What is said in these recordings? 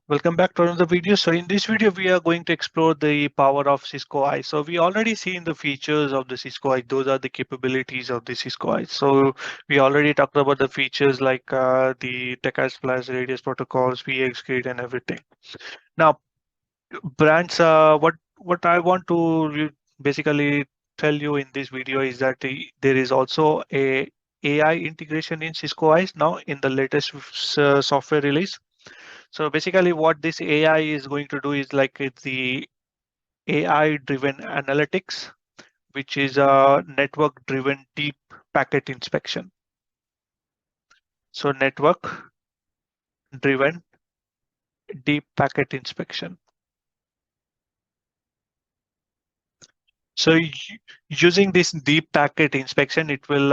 Welcome back to another video. So in this video, we are going to explore the power of Cisco ISE. So we already seen the features of the Cisco ISE. Those are the capabilities of the Cisco ISE. So we already talked about the features like the TechISE Plus, radius protocols, VX grid, and everything. Now, brands, what I want to basically tell you in this video is that there is also a AI integration in Cisco ISE now in the latest software release. So basically what this AI is going to do is like it's the AI driven analytics, which is a network driven deep packet inspection. So network driven deep packet inspection. So using this deep packet inspection, it will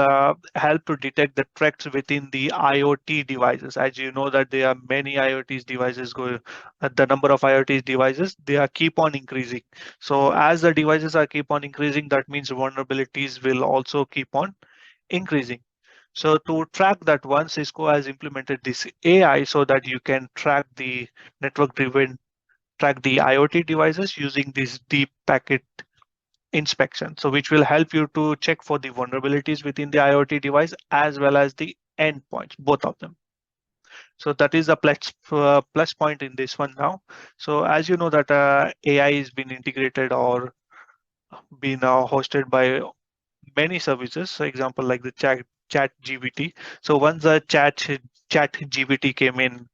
help to detect the threats within the IoT devices. As you know that there are many IoT devices going, the number of IoT devices, they are keep on increasing. So as the devices are keep on increasing, that means vulnerabilities will also keep on increasing. So to track that one, Cisco has implemented this AI so that you can track the network driven, track the IoT devices using this deep packet inspection. So which will help you to check for the vulnerabilities within the IoT device as well as the endpoints, both of them. So that is a plus point in this one now. So as you know that AI is been integrated or been hosted by many services. For example, like the chat GBT. So once the chat GBT came in,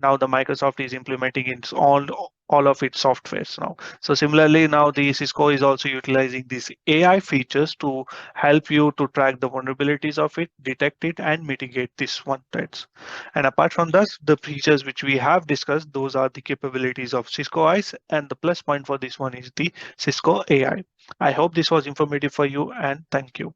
now the Microsoft is implementing its all of its softwares now. So similarly, now the Cisco is also utilizing these AI features to help you to track the vulnerabilities of it, detect it, and mitigate this one threats. And apart from that, the features which we have discussed, those are the capabilities of Cisco ISE, and the plus point for this one is the Cisco AI. I hope this was informative for you, and thank you.